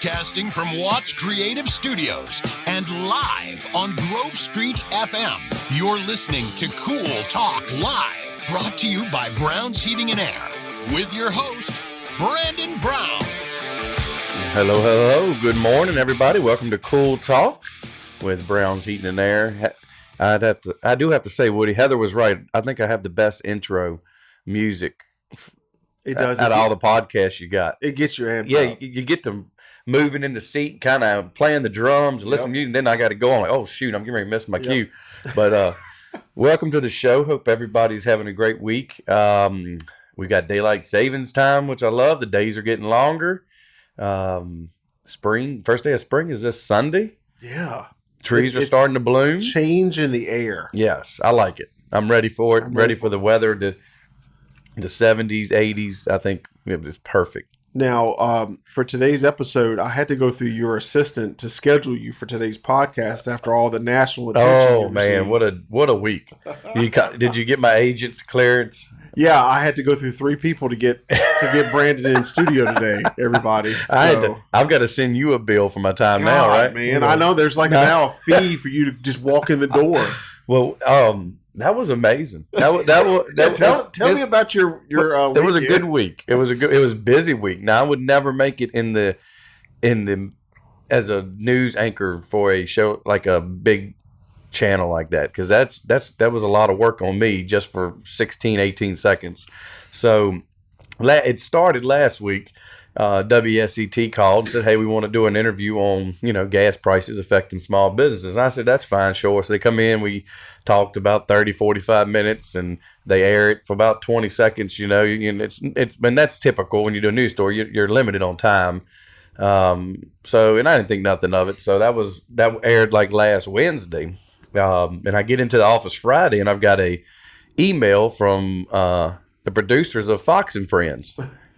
Broadcasting from Watts Creative Studios and live on Grove Street FM. You're listening to Cool Talk Live, brought to you by Brown's Heating and Air, with your host, Brandon Brown. Hello. Good morning, everybody. Welcome to Cool Talk with Brown's Heating and Air. I do have to say, Woody, Heather was right. I think I have the best intro music. It does. Out of all the podcasts you got. It gets your head. Yeah, you get to moving in the seat, kind of playing the drums, listening to music, and then I got to go on like, oh, shoot, I'm getting ready to miss my cue. But welcome to the show. Hope everybody's having a great week. We got daylight savings time, which I love. The days are getting longer. Spring, first day of spring is this Sunday. Yeah. Trees are starting to bloom. Change in the air. Yes, I like it. I'm ready for it. I'm ready for the weather. The 70s, 80s, I think it was perfect. Now, for today's episode, I had to go through your assistant to schedule you for today's podcast after all the national attention. Oh man, what a week! Did you get my agent's clearance? Yeah, I had to go through 3 people to get Brandon in studio today. Everybody, I've got to send you a bill for my time now, right? Man, I know there's like now a fee for you to just walk in the door. Well, that was amazing. Tell me about your week. It was a good week. It was a busy week. Now I would never make it in the as a news anchor for a show like a big channel like that, because that was a lot of work on me just for 18 seconds. So it started last week. WSET called and said, hey, we want to do an interview on, gas prices affecting small businesses. And I said, that's fine, sure. So they come in, we talked about 30, 45 minutes, and they air it for about 20 seconds. And that's typical when you do a news story. You're limited on time. And I didn't think nothing of it. So that aired like last Wednesday. And I get into the office Friday, and I've got a email from the producers of Fox and Friends.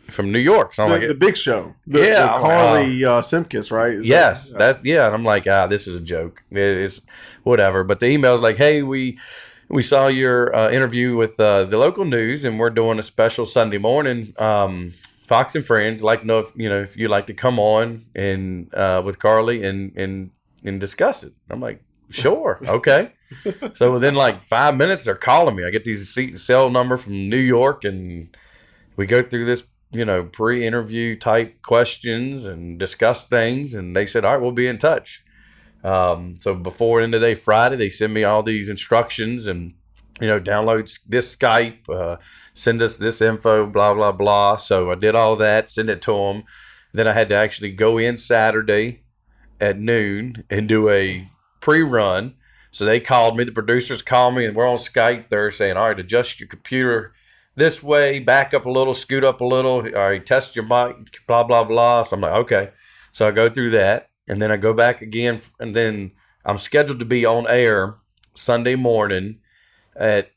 From New York. So I'm the big show. The Carly Simkus, right? Yes. And I'm like, this is a joke. It's whatever. But the email's like, hey, we saw your interview with the local news, and we're doing a special Sunday morning. Fox and Friends like to know if you'd like to come on and with Carly and discuss it. I'm like, sure, okay. So within like 5 minutes, they're calling me. I get these cell number from New York, and we go through this pre-interview type questions and discuss things, and they said, all right, we'll be in touch. So before end of the day Friday, they send me all these instructions and download this Skype, send us this info, blah blah blah. So I did all that, send it to them. Then I had to actually go in Saturday at noon and do a pre-run. So they called me, the producers called me, and we're on Skype. They're saying, all right, adjust your computer this way, back up a little, scoot up a little, all right, test your mic, blah, blah, blah. So I'm like, okay. So I go through that, and then I go back again, and then I'm scheduled to be on air Sunday morning at,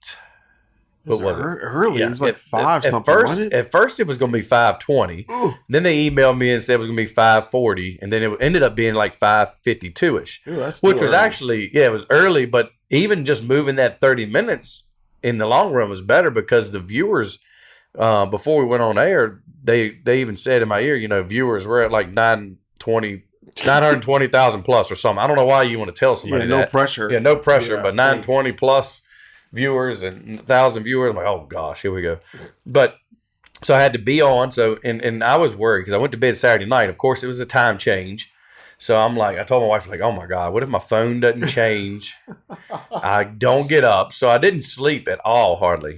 what was it? Early. Yeah, it was like 5 something, wasn't it? At first, it was going to be 5:20. Ooh. Then they emailed me and said it was going to be 5:40, and then it ended up being like 5:52-ish, which was actually, it was early, but even just moving that 30 minutes in the long run was better, because the viewers, before we went on air, they even said in my ear, viewers were at like 920,000 plus or something. I don't know why you want to tell somebody that. No pressure. Yeah, no pressure, but 920 plus viewers and 1,000 viewers. I'm like, oh gosh, here we go. But so I had to be on. So and I was worried because I went to bed Saturday night. Of course, it was a time change. So I'm like, I told my wife, like, oh my God, what if my phone doesn't change? I don't get up. So I didn't sleep at all, hardly.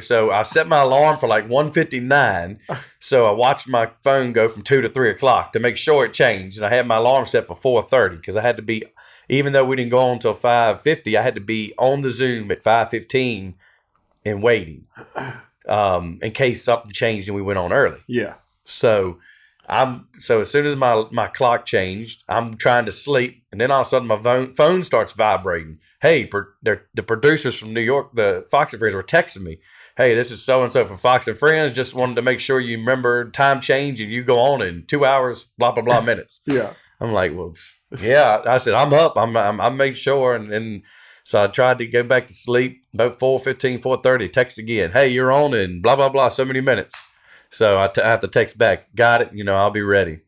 So I set my alarm for like 1:59. So I watched my phone go from 2 to 3 o'clock to make sure it changed. And I had my alarm set for 4:30 because I had to be, even though we didn't go on until 5:50, I had to be on the Zoom at 5:15 and waiting in case something changed and we went on early. Yeah. So as soon as my clock changed, I'm trying to sleep, and then all of a sudden my phone starts vibrating. Hey, the producers from New York, the Fox and Friends, were texting me. Hey, this is so-and-so from Fox and Friends. Just wanted to make sure you remember time change and you go on in 2 hours, blah, blah, blah minutes. Yeah. I'm like, well, yeah. I said, I'm up. I made sure. And so I tried to go back to sleep about 4:15, 4:30. Text again. Hey, you're on in blah, blah, blah, so many minutes. So I have to text back. Got it. I'll be ready.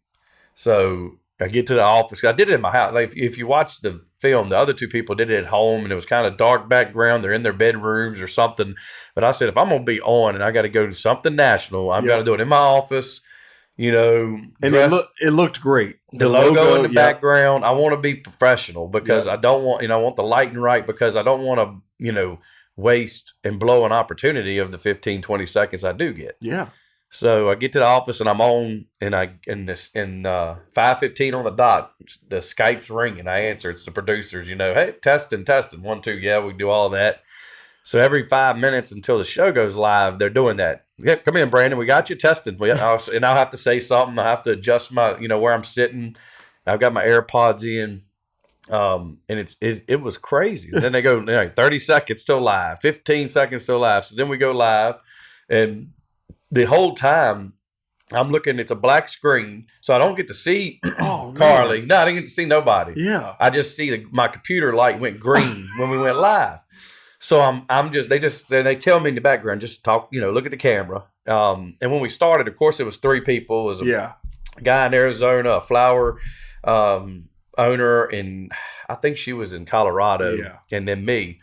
So I get to the office. I did it in my house. Like if you watch the film, the other two people did it at home, and it was kind of dark background. They're in their bedrooms or something. But I said, if I'm gonna be on and I got to go to something national, I've got to do it in my office. You know, and it looked great. The logo in the background. I want to be professional because I don't want, I want the lighting right because I don't want to, waste and blow an opportunity of the 15, 20 seconds I do get. Yeah. So I get to the office and I'm on, and 5:15 on the dot, the Skype's ringing. I answer. It's the producers. Hey, testing, 1, 2. Yeah, we do all that. So every 5 minutes until the show goes live, they're doing that. Yep, come in, Brandon. We got you tested. And I'll have to say something. I have to adjust my, where I'm sitting. I've got my AirPods in, and it was crazy. And then they go 30 seconds still live, 15 seconds still live. So then we go live, and the whole time I'm looking. It's a black screen, so I don't get to see Carly. No, I didn't get to see nobody. Yeah, I just see my computer light went green when we went live. So they tell me in the background, just talk, look at the camera. And when we started, of course, it was 3 people. It was a guy in Arizona, a flower owner, and I think she was in Colorado, and then me.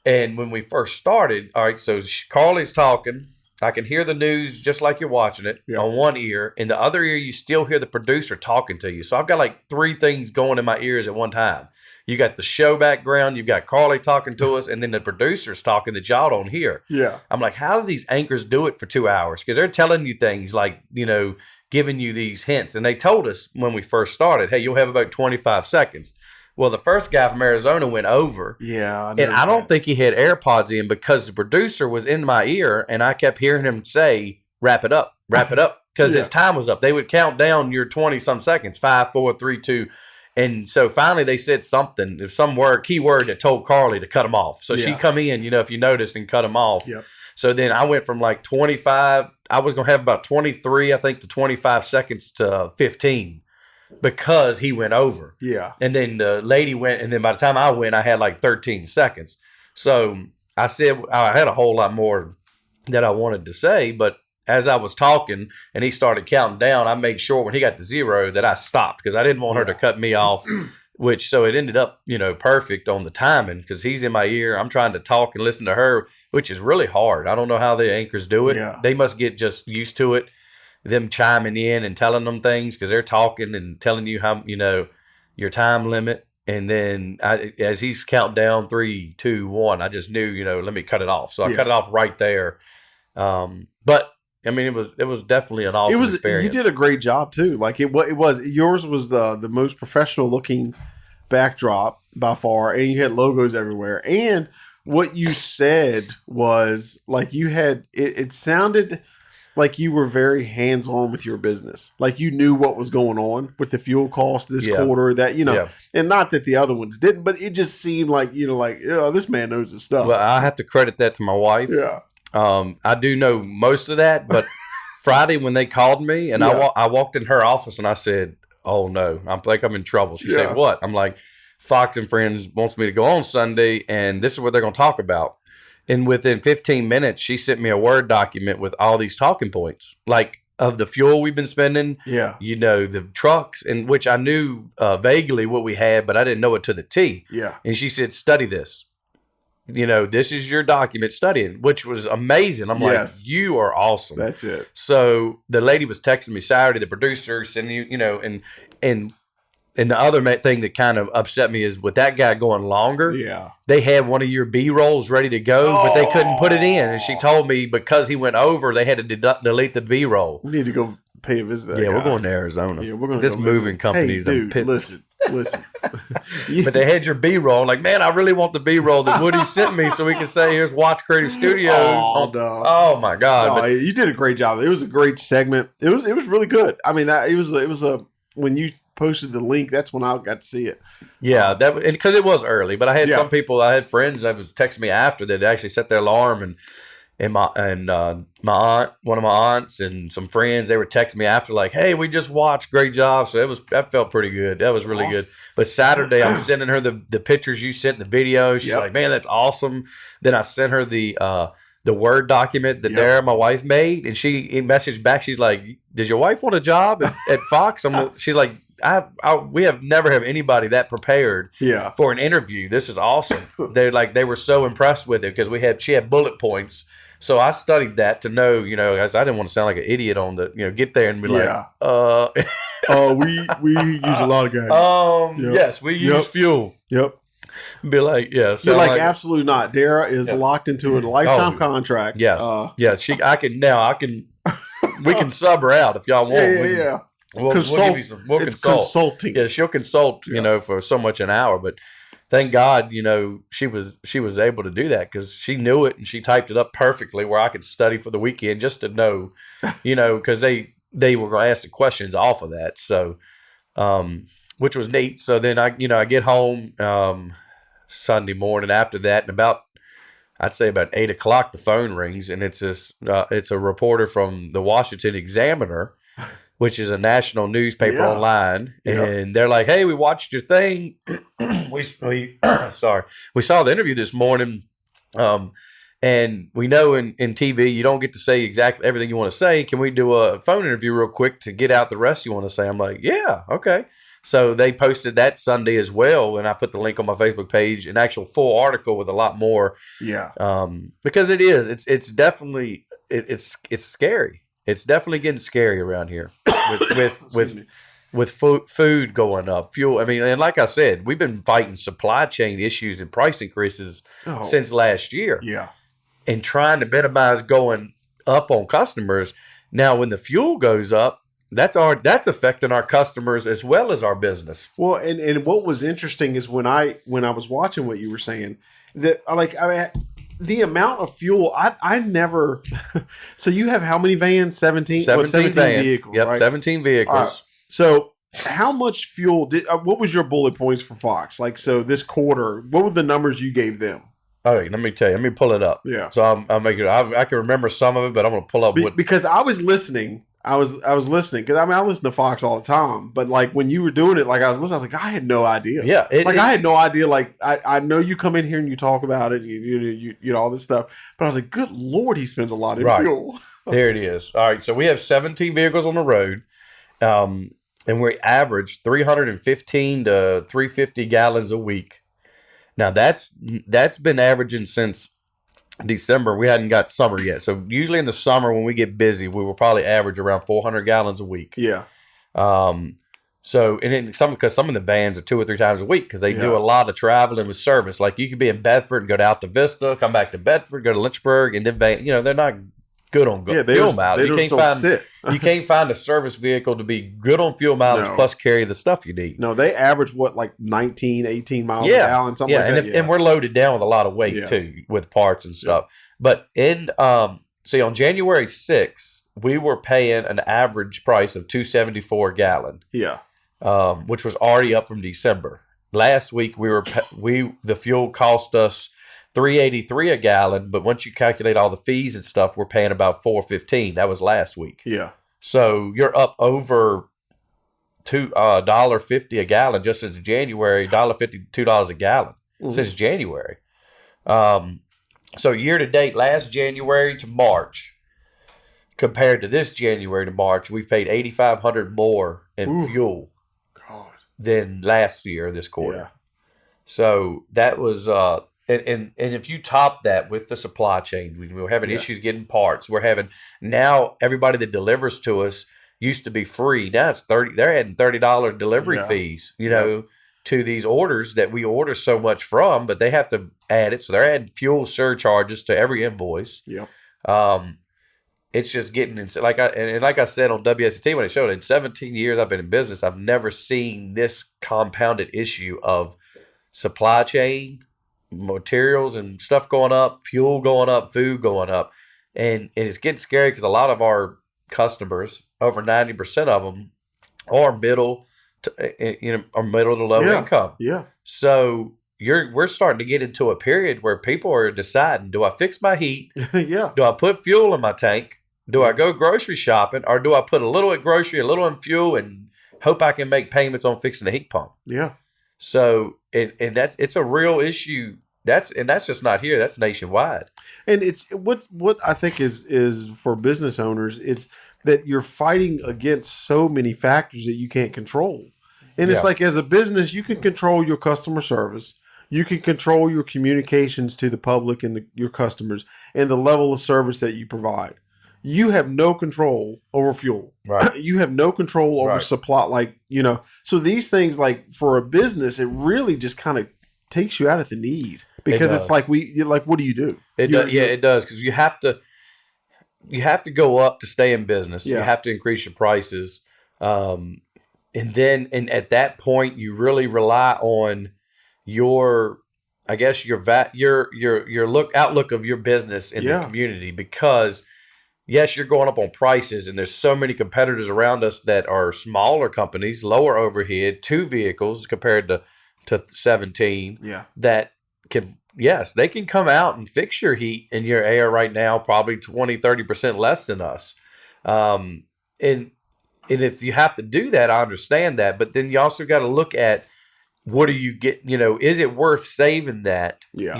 And when we first started, all right, so Carly's talking. I can hear the news just like you're watching it on one ear. In the other ear, you still hear the producer talking to you. So I've got like 3 things going in my ears at one time. You got the show background, you've got Carly talking to us, and then the producer's talking that y'all don't hear. Yeah. I'm like, how do these anchors do it for 2 hours? Because they're telling you things like, giving you these hints. And they told us when we first started, hey, you'll have about 25 seconds. Well, the first guy from Arizona went over. Yeah. And I don't think he had AirPods in because the producer was in my ear, and I kept hearing him say, wrap it up, because his time was up. They would count down your 20-some seconds, 5, 4, 3, 2. And so finally they said something, some key word that told Carly to cut him off. So she come in, if you noticed, and cut him off. Yep. So then I went from like 25, I was going to have about 23, I think, to 25 seconds to 15 because he went over. Yeah. And then the lady went, and then by the time I went, I had like 13 seconds. So I said I had a whole lot more that I wanted to say, but as I was talking and he started counting down, I made sure when he got to 0 that I stopped because I didn't want her to cut me off, so it ended up, perfect on the timing because he's in my ear. I'm trying to talk and listen to her, which is really hard. I don't know how the anchors do it. Yeah. They must get just used to it, them chiming in and telling them things because they're talking and telling you how, your time limit. And then as he's counting down 3, 2, 1, I just knew, let me cut it off. So I cut it off right there. But I mean, it was definitely an awesome experience. You did a great job too. Like yours was the most professional looking backdrop by far, and you had logos everywhere. And what you said was like you had it sounded like you were very hands on with your business. Like you knew what was going on with the fuel cost this quarter. That and not that the other ones didn't, but it just seemed like this man knows his stuff. Well, I have to credit that to my wife. Yeah. I do know most of that, but Friday when they called me and I walked in her office and I said, "Oh no, I'm in trouble." She said, "What?" I'm like, "Fox and Friends wants me to go on Sunday, and this is what they're going to talk about." And within 15 minutes, she sent me a Word document with all these talking points, like of the fuel we've been spending, the trucks, in which I knew vaguely what we had, but I didn't know it to the T. Yeah. And she said, "Study this. This is your document, studying," which was amazing. I'm like, you are awesome. That's it. So the lady was texting me Saturday, the producer, sending you, and the other thing that kind of upset me is with that guy going longer. Yeah. They had one of your B-rolls ready to go, but they couldn't put it in. And she told me because he went over, they had to delete the B-roll. We need to go pay a visit to that guy. We're going to Arizona. Yeah, we're going to moving companies. Hey, dude, listen. But they had your B-roll. Like, man, I really want the B-roll that Woody sent me so we can say, here's Watts Creative Studios. Oh my God. But you did a great job. It was a great segment. It was really good. I mean, it was when you posted the link, that's when I got to see it. Yeah, because it was early, but I had some people, I had friends that was texting me after that actually set their alarm, and my aunt, one of my aunts, and some friends, they were texting me after like, "Hey, we just watched, great job." So that felt pretty good. That was really good. But Saturday, I'm sending her the pictures you sent in the video. She's like, "Man, that's awesome." Then I sent her the Word document that Dara, my wife, made, and she messaged back. She's like, "Did your wife want a job at Fox?" She's like, we have never have anybody that prepared Yeah. for an interview. This is awesome. They were so impressed with it because she had bullet points. So I studied that to know, as I didn't want to sound like an idiot on the, get there and be Yeah. We use a lot of gas. Yep. Yes, we use fuel. Yep. Be like, yeah. You're So like, absolutely not. Dara is locked into a lifetime contract. yes, yes. We can sub her out if y'all want. Yeah. We'll give you some. We'll It's consult. consulting. Yeah, she'll consult. For so much an hour, but. Thank God, she was able to do that because she knew it and she typed it up perfectly where I could study for the weekend just to know, because they were going to ask the questions off of that. So, which was neat. So then I get home Sunday morning after that, and I'd say about 8:00, the phone rings, and it's a reporter from the Washington Examiner, which is a national newspaper online, and they're like, "Hey, we watched your thing. we saw the interview this morning, and we know in TV you don't get to say exactly everything you want to say. Can we do a phone interview real quick to get out the rest you want to say?" I'm like, "Yeah, okay." So they posted that Sunday as well, and I put the link on my Facebook page, an actual full article with a lot more. Yeah. Because it's definitely it's scary. It's definitely getting scary around here with food going up, fuel. I mean, and like I said, we've been fighting supply chain issues and price increases since last year. Yeah. And trying to minimize going up on customers. Now, when the fuel goes up, that's affecting our customers as well as our business. Well, and what was interesting is when I was watching what you were saying, that the amount of fuel, I never. So you have how many vans? 17 vans. vehicles. Yep, right? 17 vehicles. Right. So how much fuel what was your bullet points for Fox? Like, so this quarter, what were the numbers you gave them? All right, let me tell you. Let me pull it up. Yeah. So I'll make it. I can remember some of it, but I'm going to pull up because I was listening. I was listening because I listen to Fox all the time, but like when you were doing it, like I was listening, I was like, I had no idea. Yeah, I had no idea. Like I know you come in here and you talk about it, and you know all this stuff, but I was like, good Lord, he spends a lot in fuel. There it is. All right, so we have 17 vehicles on the road, and we average 315 to 350 gallons a week. Now that's been averaging since December. We hadn't got summer yet, so usually in the summer when we get busy, we will probably average around 400 gallons a week. Yeah. So and then because some of the vans are 2 or 3 times a week because they do a lot of traveling with service. Like you could be in Bedford and go to Alta Vista, come back to Bedford, go to Lynchburg, and then they're not good on fuel mileage. You can't find a service vehicle to be good on fuel mileage plus carry the stuff you need. No, they average like 19, 18 miles a gallon, something like that. And we're loaded down with a lot of weight too, with parts and stuff. But on January 6th, we were paying an average price of $2.74 a gallon. Yeah. Which was already up from December. Last week the fuel cost us $3.83 a gallon, but once you calculate all the fees and stuff, we're paying about $4.15. That was last week. Yeah. So you're up over $1.50 a gallon just since January. $1.50, $2 a gallon since January. So year to date, last January to March, compared to this January to March, we've paid $8,500 more in fuel than last year this quarter. Yeah. So that was and if you top that with the supply chain, we're having issues getting parts. We're having now everybody that delivers to us used to be free. Now it's $30. They're adding $30 delivery fees, to these orders that we order so much from, but they have to add it. So they're adding fuel surcharges to every invoice. Yep. It's just getting like I said on WST when I showed it, in 17 years I've been in business, I've never seen this compounded issue of supply chain, materials and stuff going up, fuel going up, food going up, and it's getting scary because a lot of our customers, over 90% of them, are middle to low income. Yeah. So we're starting to get into a period where people are deciding: do I fix my heat? Yeah. Do I put fuel in my tank? Do I go grocery shopping, or do I put a little at grocery, a little in fuel, and hope I can make payments on fixing the heat pump? Yeah. So it's a real issue. That's just not here. That's nationwide. And it's what I think is for business owners is that you're fighting against so many factors that you can't control. And it's Yeah. like, as a business, you can control your customer service. You can control your communications to the public and your customers and the level of service that you provide. You have no control over fuel. Right. You have no control over Right. supply. Like, so these things, like, for a business, it really just kind of takes you out at the knees, because does. it's like, what do you do? It does, yeah, it does, because you have to go up to stay in business. Yeah. You have to increase your prices, and at that point, you really rely on your, I guess, your outlook of your business in the community, because yes, you're going up on prices, and there's so many competitors around us that are smaller companies, lower overhead, 2 vehicles compared to 17. Yeah. That can. Yes, they can come out and fix your heat and your air right now, probably 20-30% less than us. And if you have to do that, I understand that. But then you also got to look at, what do you get? Is it worth saving that? Yeah.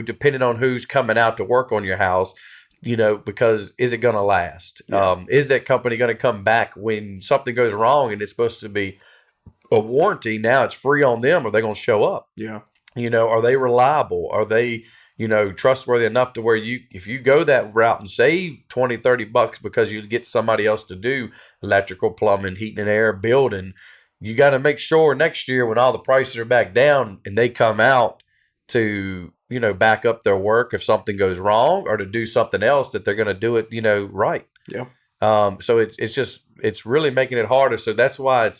Depending on who's coming out to work on your house, because is it going to last? Yeah. Is that company going to come back when something goes wrong and it's supposed to be a warranty? Now it's free on them. Are they going to show up? Yeah. Are they reliable? Are they, trustworthy enough to where if you go that route and save $20-$30 because you get somebody else to do electrical, plumbing, heating and air, building, you got to make sure next year when all the prices are back down and they come out to, back up their work if something goes wrong, or to do something else, that they're going to do it, right. Yeah. So it's really making it harder. So that's why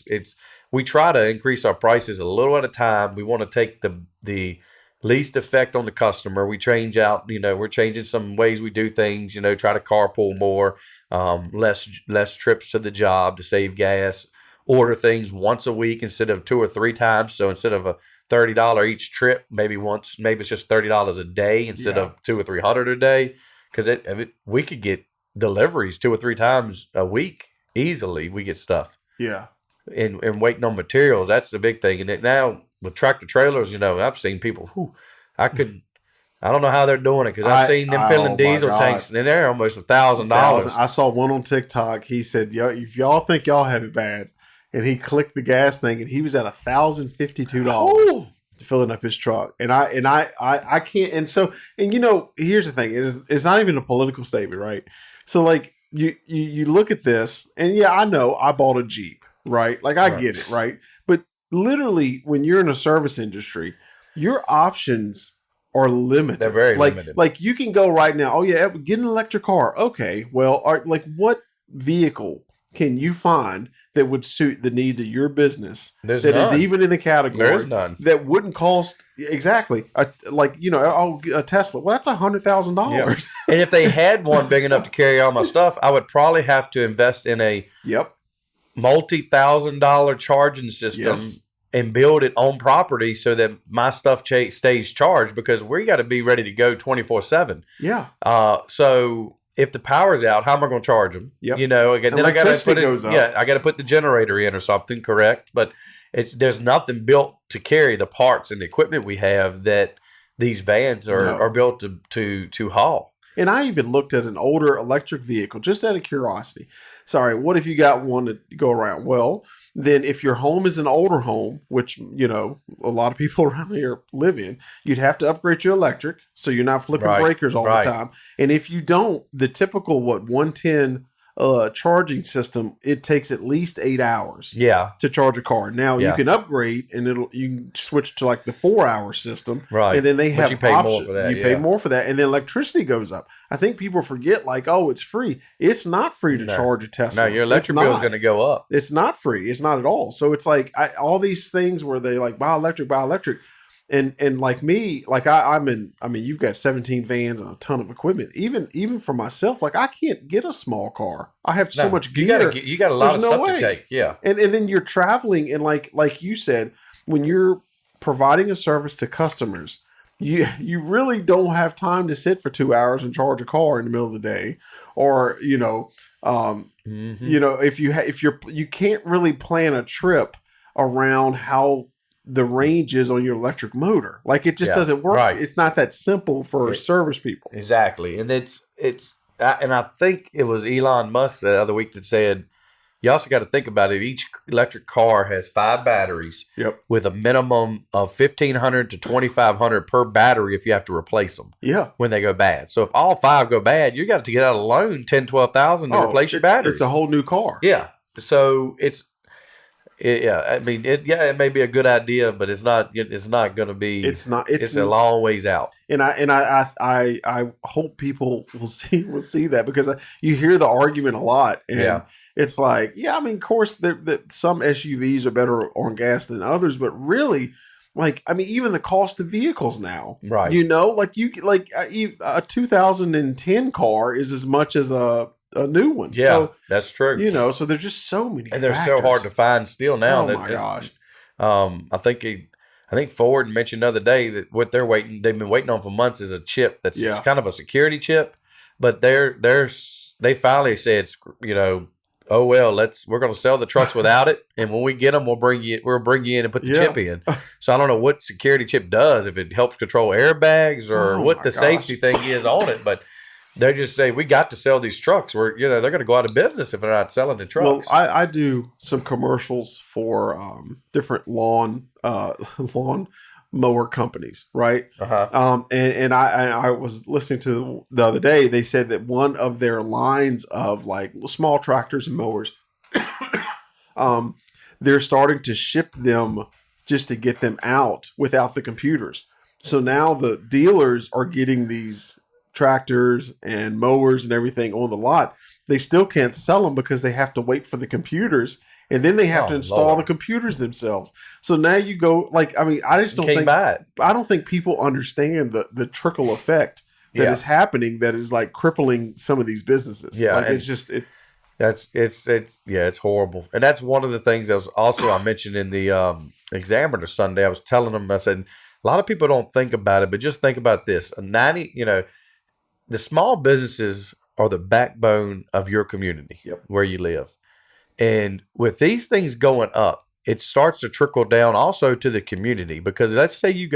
we try to increase our prices a little at a time. We want to take the least effect on the customer. We change out, we're changing some ways we do things, try to carpool more, less trips to the job to save gas, order things once a week instead of 2 or 3 times. So instead of a $30 each trip, maybe it's just $30 a day instead of 200 or 300 a day. Because we could get deliveries 2 or 3 times a week easily. We get stuff. Yeah. And waiting on materials, that's the big thing. And now with tractor trailers, I've seen people I don't know how they're doing it, because I've seen them filling diesel tanks, and they're almost $1,000. I saw one on TikTok. He said, if y'all think y'all have it bad, and he clicked the gas thing, and he was at $1,052 filling up his truck. And I can't. And so, here's the thing. It's not even a political statement, right? So, like, you look at this, and yeah, I know I bought a Jeep. Right? Like, I get it, right? But literally, when you're in a service industry, your options are limited. They're very limited. Like, you can go right now, oh yeah, get an electric car. Okay, well, what vehicle can you find that would suit the needs of your business There's that none. is even in the category? There's none. That wouldn't cost, exactly, a Tesla. Well, that's $100,000. Yeah. And if they had one big enough to carry all my stuff, I would probably have to invest in a multi-$1,000 charging system and build it on property so that my stuff stays charged, because we got to be ready to go 24/7. Yeah. So if the power's out, how am I going to charge them? Yep. Again, then I got to put it. Goes up. Yeah, I got to put the generator in or something. Correct, but there's nothing built to carry the parts and the equipment we have that these vans are built to haul. And I even looked at an older electric vehicle just out of curiosity. Sorry, what if you got one to go around? Well, then if your home is an older home, which, a lot of people around here live in, you'd have to upgrade your electric so you're not flipping breakers all the time. And if you don't, the typical, 110 charging system, it takes at least 8 hours to charge a car. Now you can upgrade, and you can switch to like the 4-hour system, right? And then they have you pay more for that. You pay more for that, and then electricity goes up. I think people forget, like, oh, it's free. It's not free to charge a Tesla. No, your electric bill is going to go up. It's not free. It's not at all. So it's like all these things where they like buy electric. And like me, like you've got 17 vans and a ton of equipment. Even for myself, like, I can't get a small car. I have so much gear. You got a lot of stuff to take. Yeah. And then you're traveling, and like you said, when you're providing a service to customers, you really don't have time to sit for 2 hours and charge a car in the middle of the day, or if you can't really plan a trip around how the range is on your electric motor. Like, it just doesn't work. Right. It's not that simple for service people. Exactly. And and I think it was Elon Musk the other week that said, you also got to think about it. Each electric car has 5 batteries Yep. with a minimum of $1,500 to $2,500 per battery if you have to replace them Yeah. when they go bad. So if all 5 go bad, you got to get out a loan $10,000 to $12,000 to replace your batteries. It's a whole new car. Yeah. So it may be a good idea, but it's not going to be. It's not. It's a long ways out. And I hope people will see that, because you hear the argument a lot, and it's like, I mean, of course, some SUVs are better on gas than others, but really, like, I mean, even the cost of vehicles now, right? A 2010 car is as much as a new one. Yeah, so, that's true. So there's just so many, and they're so hard to find still now. Oh my gosh! I think Ford mentioned the other day that what they've been waiting on for months is a chip that's kind of a security chip, but they finally said, oh well, we're going to sell the trucks without it, and when we get them, we'll bring you in and put the chip in. So I don't know what security chip does, if it helps control airbags or what the safety thing is on it, but they just say, we got to sell these trucks. They're going to go out of business if they're not selling the trucks. Well, I do some commercials for different lawn mower companies, right? And I was listening to the other day. They said that one of their lines of like small tractors and mowers, they're starting to ship them just to get them out without the computers. So now the dealers are getting these tractors and mowers and everything on the lot. They still can't sell them because they have to wait for the computers, and then they have to install the computers themselves. So now you go, I just don't think I don't think people understand the trickle effect that is happening, that is like crippling some of these businesses. Yeah, it's horrible. And that's one of the things that was also I mentioned in the Examiner Sunday. I was telling them, I said, a lot of people don't think about it, but just think about this. The small businesses are the backbone of your community where you live. And with these things going up, it starts to trickle down also to the community, because let's say you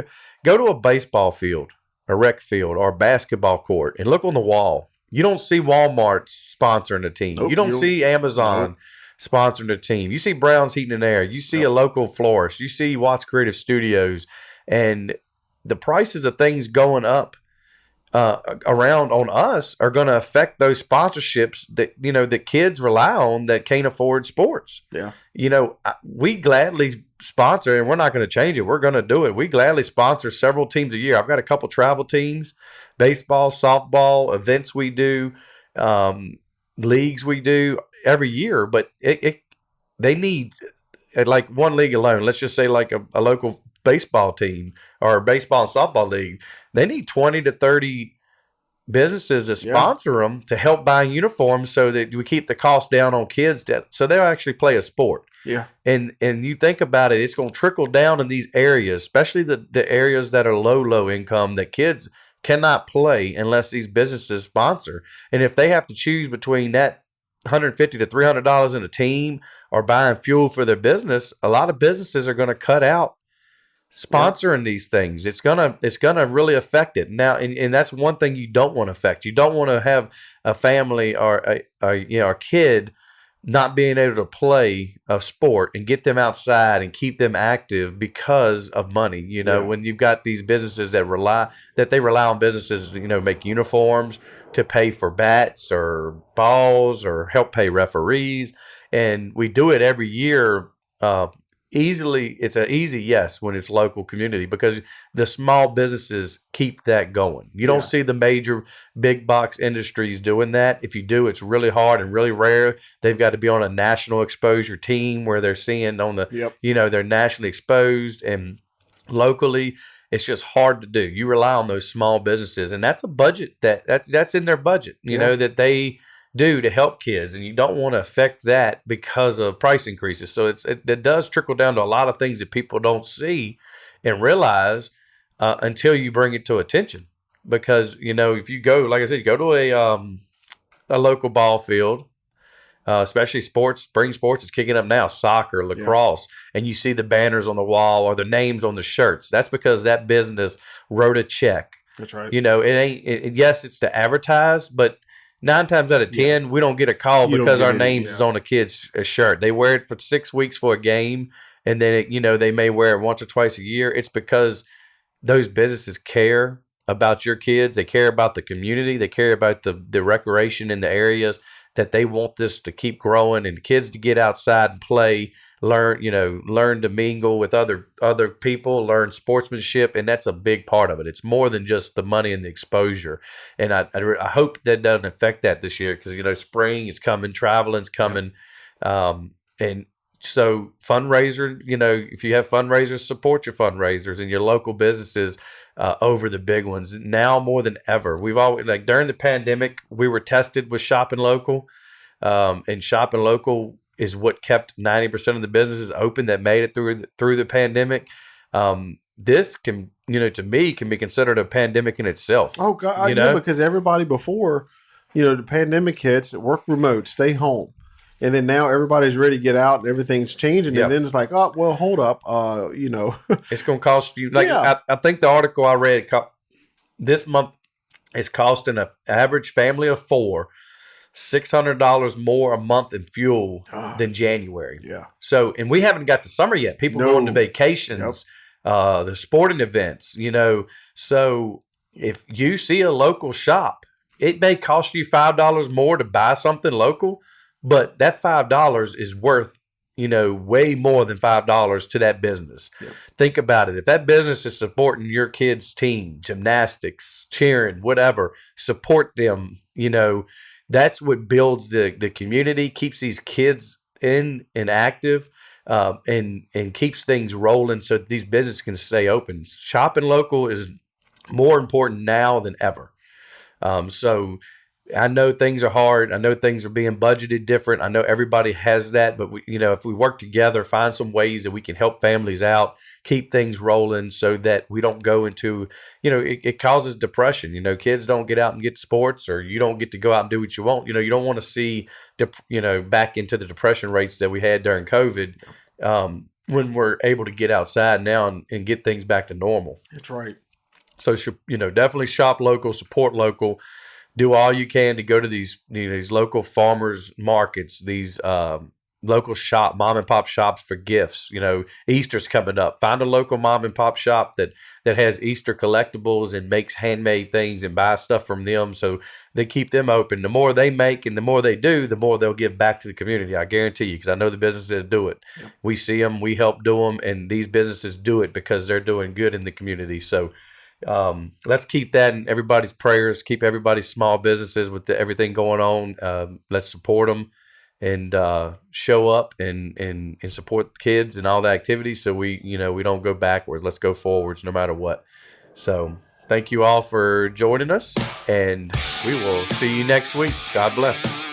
go to a baseball field, a rec field, or a basketball court and look on the wall. You don't see Walmart sponsoring a team. You don't see Amazon sponsoring a team. You see Brown's Heating and Air. You see a local florist. You see Watts Creative Studios. And the prices of things going up around on us are going to affect those sponsorships that kids rely on that can't afford sports. Yeah. We gladly sponsor, and we're not going to change it. We're going to do it. We gladly sponsor several teams a year. I've got a couple travel teams, baseball, softball, events we do, leagues we do every year, but they need, like one league alone, let's just say like a local baseball team or a baseball and softball league, they need 20 to 30 businesses to sponsor them to help buy uniforms so that we keep the cost down on kids so they'll actually play a sport. Yeah. And you think about it, it's going to trickle down in these areas, especially the areas that are low income, that kids cannot play unless these businesses sponsor. And if they have to choose between that $150 to $300 in a team or buying fuel for their business, a lot of businesses are going to cut out sponsoring these things. It's gonna really affect it now, and that's one thing you don't want to affect. You don't want to have a family or a kid not being able to play a sport and get them outside and keep them active because of money. When you've got these businesses that rely on businesses, make uniforms to pay for bats or balls or help pay referees, and we do it every year. Easily, it's an easy yes when it's local community, because the small businesses keep that going. You don't see the major big box industries doing that. If you do, it's really hard and really rare. They've got to be on a national exposure team where they're seeing on the, they're nationally exposed, and locally, it's just hard to do. You rely on those small businesses, and that's a budget that's in their budget, that they do to help kids, and you don't want to affect that because of price increases. So it does trickle down to a lot of things that people don't see and realize until you bring it to attention. Because if you go, like I said, you go to a local ball field, especially sports, spring sports is kicking up now, soccer, lacrosse, and you see the banners on the wall or the names on the shirts. That's because that business wrote a check. That's right. It ain't. Yes, it's to advertise, but 9 times out of 10, we don't get a call You don't because get our any, names yeah. is on a kid's shirt. They wear it for 6 weeks for a game, and then they may wear it once or twice a year. It's because those businesses care about your kids. They care about the community. They care about the recreation in the areas, that they want this to keep growing and kids to get outside and play, learn to mingle with other people, learn sportsmanship, and that's a big part of it. It's more than just the money and the exposure. And I hope that doesn't affect that this year, because spring is coming, traveling's coming, and so fundraiser. If you have fundraisers, support your fundraisers and your local businesses over the big ones now more than ever. We've always, like during the pandemic, we were tested with shopping local, and shopping local is what kept 90% of the businesses open that made it through the pandemic. This can, to me, can be considered a pandemic in itself. Oh God, because everybody before, the pandemic hits, work remote, stay home. And then now everybody's ready to get out and everything's changing. Yep. And then it's like, oh, well, hold up. It's going to cost you. Yeah. I think the article I read this month is costing an average family of 4 $600 more a month in fuel than January. Yeah. So, and we haven't got to summer yet. People going to vacations, the sporting events, So if you see a local shop, it may cost you $5 more to buy something local, but that $5 is worth, way more than $5 to that business. Yep. Think about it. If that business is supporting your kid's team, gymnastics, cheering, whatever, support them. That's what builds the community, keeps these kids in and active, and keeps things rolling so that these businesses can stay open. Shopping local is more important now than ever. So I know things are hard. I know things are being budgeted different. I know everybody has that, but if we work together, find some ways that we can help families out, keep things rolling so that we don't go into, it causes depression. Kids don't get out and get sports, or you don't get to go out and do what you want. You don't want to see, back into the depression rates that we had during COVID, when we're able to get outside now and get things back to normal. That's right. So, definitely shop local, support local. Do all you can to go to these local farmers markets, these local mom and pop shops for gifts. Easter's coming up. Find a local mom and pop shop that has Easter collectibles and makes handmade things, and buy stuff from them, so they keep them open. The more they make and the more they do, the more they'll give back to the community. I guarantee you, because I know the businesses that do it. Yep. We see them, we help do them, and these businesses do it because they're doing good in the community. So let's keep that in everybody's prayers. Keep everybody's small businesses with everything going on. Let's support them and show up and support kids and all the activities, so we don't go backwards. Let's go forwards no matter what. So thank you all for joining us, and we will see you next week. God bless.